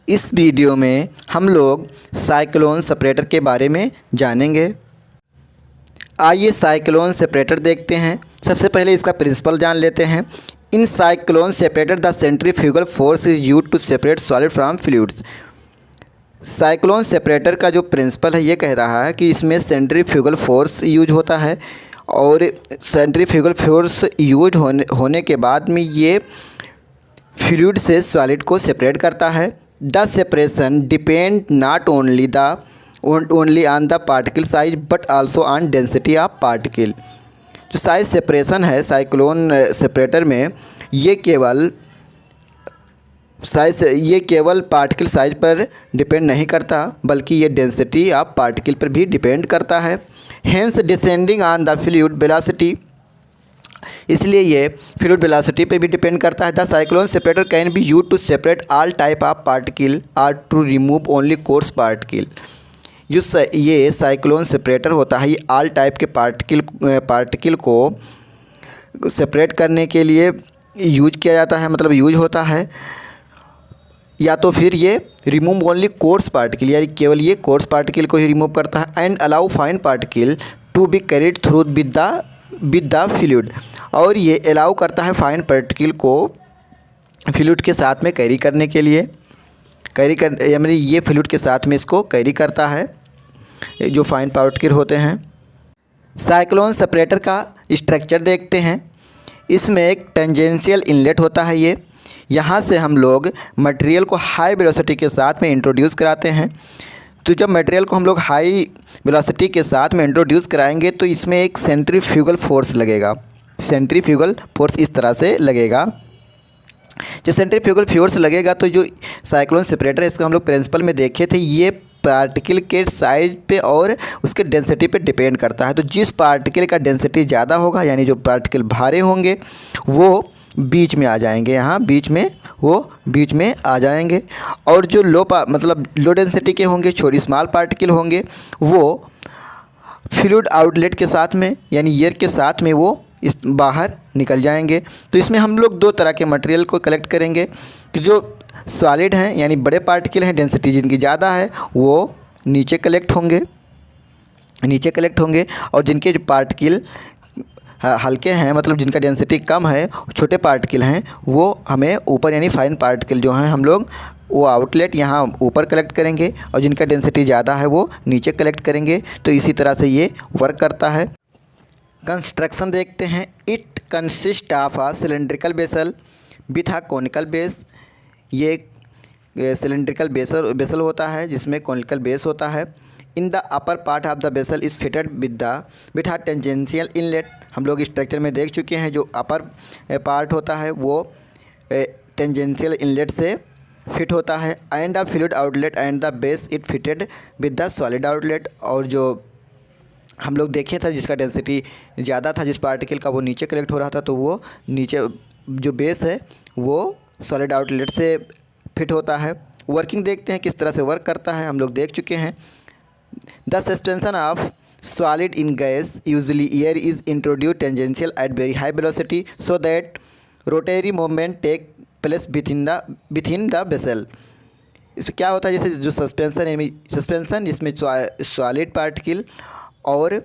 इस वीडियो में हम लोग साइक्लोन सेपरेटर के बारे में जानेंगे। आइए साइक्लोन सेपरेटर देखते हैं। सबसे पहले इसका प्रिंसिपल जान लेते हैं। In cyclone separator the centrifugal force is used to separate solid from fluids. Cyclone separator का जो प्रिंसिपल है ये कह रहा है कि इसमें सेंट्रीफ्यूगल फोर्स यूज होता है और सेंट्रीफ्यूगल फोर्स यूज होने के बाद में ये फ्लूइड से सॉलिड को सेपरेट करता है। The separation depend not only on the particle size but also on density of particle. जो साइज सेपरेशन है साइक्लोन सेपरेटर में ये केवल पार्टिकल साइज पर डिपेंड नहीं करता बल्कि ये डेंसिटी ऑफ पार्टिकल पर भी डिपेंड करता है। Hence descending on the fluid velocity, इसलिए ये फ्लूइड वेलोसिटी पे भी डिपेंड करता है। The cyclone separator can be use to separate all type of particle or to remove only coarse particle. ये साइक्लोन सेपरेटर होता है ये ऑल टाइप के पार्टिकल को सेपरेट करने के लिए यूज किया जाता है, मतलब यूज होता है। या तो फिर ये रिमूव ओनली कोर्स पार्टिकल, यानी केवल ये कोर्स पार्टिकल को ही रिमूव करता है। And allow fine particle to be carried through with the fluid, और ये अलाउ करता है फाइन पार्टिकल को फ्लूइड के साथ में कैरी करने के लिए। यानी ये फ्लूइड के साथ में इसको कैरी करता है जो फाइन पार्टिकल होते हैं। साइक्लोन सेपरेटर का स्ट्रक्चर देखते हैं। इसमें एक टेंजेंशियल इनलेट होता है। ये यहाँ से हम लोग मटेरियल को हाई वेलोसिटी के साथ में इंट्रोड्यूस कराते हैं। तो जब मटेरियल को हम लोग हाई वेलोसिटी के साथ में इंट्रोड्यूस कराएंगे तो इसमें एक सेंट्रीफ्यूगल फोर्स लगेगा। सेंट्रीफ्यूगल फोर्स इस तरह से लगेगा। जब सेंट्रीफ्यूगल फोर्स लगेगा तो जो साइक्लोन सेपरेटर है इसका हम लोग प्रिंसिपल में देखे थे, ये पार्टिकल के साइज पे और उसके डेंसिटी पे डिपेंड करता है। तो जिस पार्टिकल का डेंसिटी ज़्यादा होगा यानी जो पार्टिकल भारे होंगे वो बीच में आ जाएंगे, यहाँ बीच में आ जाएंगे। और जो लो डेंसिटी के होंगे, छोटी स्मॉल पार्टिकल होंगे, वो फ्लूइड आउटलेट के साथ में यानी एयर के साथ में वो इस बाहर निकल जाएंगे। तो इसमें हम लोग दो तरह के मटेरियल को कलेक्ट करेंगे कि जो सॉलिड हैं यानी बड़े पार्टिकल हैं, डेंसिटी जिनकी ज़्यादा है वो नीचे कलेक्ट होंगे और जिनके जो पार्टिकल हल्के हैं, मतलब जिनका डेंसिटी कम है, छोटे पार्टिकल हैं, वो हमें ऊपर यानी फाइन पार्टिकल जो हैं हम लोग वो आउटलेट यहाँ ऊपर कलेक्ट करेंगे और जिनका डेंसिटी ज़्यादा है वो नीचे कलेक्ट करेंगे। तो इसी तरह से ये वर्क करता है। कंस्ट्रक्शन देखते हैं। It consist of a cylindrical vessel with a conical base. ये सिलेंड्रिकल बेसल होता है जिसमें कॉनिकल बेस होता है। In the upper part of the vessel is fitted with a tangential inlet. हम लोग स्ट्रक्चर में देख चुके हैं जो अपर पार्ट होता है वो टेंजेंशियल इनलेट से फिट होता है। And the fluid outlet and the base it fitted with the solid outlet. और जो हम लोग देखे था जिसका डेंसिटी ज़्यादा था, जिस पार्टिकल का, वो नीचे कलेक्ट हो रहा था, तो वो नीचे जो बेस है वो सॉलिड आउटलेट से फिट होता है। वर्किंग देखते हैं किस तरह से वर्क करता है, हम लोग देख चुके हैं। The suspension of solid in gas usually air is introduced tangential at very high velocity so that rotary movement take place within the vessel। इसमें क्या होता है, जैसे जो सस्पेंशन जिसमें सॉलिड पार्टिकल और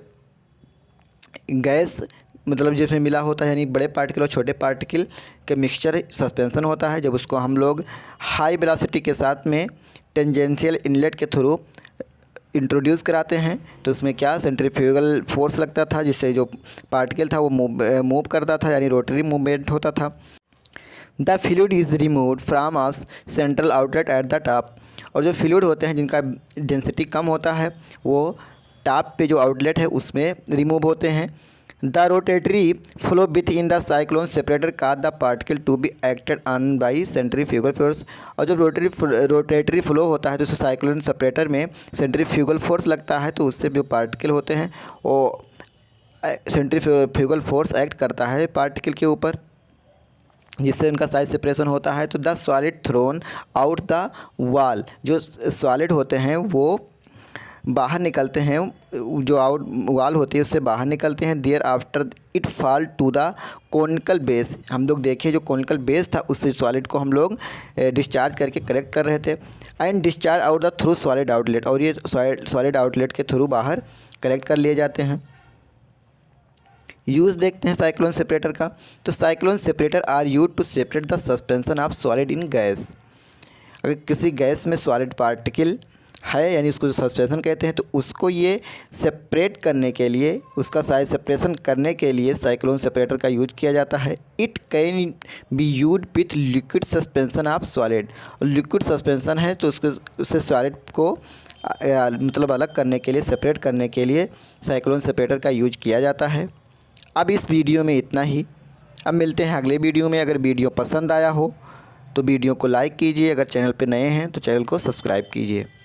गैस मतलब जिसमें मिला होता है, यानी बड़े पार्टिकल और छोटे पार्टिकल के मिक्सचर सस्पेंशन होता है। जब उसको हम लोग हाई वेलोसिटी के साथ में टेंजेंशियल इनलेट के थ्रू इंट्रोड्यूस कराते हैं तो उसमें क्या सेंट्रीफ्यूगल फोर्स लगता था जिससे जो पार्टिकल था वो मूव करता था, यानी रोटरी मूवमेंट होता था। The fluid is removed from a central outlet at the top. और जो फ्लूइड होते हैं जिनका डेंसिटी कम होता है वो टॉप पे जो आउटलेट है उसमें रिमूव होते हैं। The rotatory flow within the cyclone separator का the particle to be acted on by centrifugal force. और जब रोटेटरी फ्लो होता है तो साइक्लोन सेपरेटर में सेंट्रीफ्यूगल फोर्स लगता है, तो उससे जो पार्टिकल होते हैं वो सेंट्रीफ्यूगल फोर्स एक्ट करता है पार्टिकल के ऊपर, जिससे उनका साइज सेपरेशन होता है। तो the solid thrown out the wall, जो सॉलिड होते हैं वो बाहर निकलते हैं, जो आउट वाल होती है उससे बाहर निकलते हैं। Thereafter it fall to the conical base, हम लोग देखिए जो कॉनिकल बेस था उससे सॉलिड को हम लोग डिस्चार्ज करके कलेक्ट कर रहे थे। And discharge out the through solid outlet, और ये सॉलिड आउटलेट के थ्रू बाहर कलेक्ट कर लिए जाते हैं। यूज़ देखते हैं साइक्लोन सेपरेटर का। तो cyclone separator are use to separate the suspension of solid in gas. अगर किसी गैस में सॉलिड पार्टिकल है, यानी उसको जो सस्पेंशन कहते हैं, तो उसको ये सेपरेट करने के लिए, उसका साइज सेपरेशन करने के लिए साइक्लोन सेपरेटर का यूज किया जाता है। It can be use with liquid suspension of solid. Liquid suspension है तो उससे सॉलिड को मतलब अलग करने के लिए, सेपरेट करने के लिए साइक्लोन सेपरेटर का यूज किया जाता है। अब इस वीडियो में इतना ही। अब मिलते हैं अगले वीडियो में। अगर वीडियो पसंद आया हो तो वीडियो को लाइक कीजिए, अगर चैनल पर नए हैं तो चैनल को सब्सक्राइब कीजिए।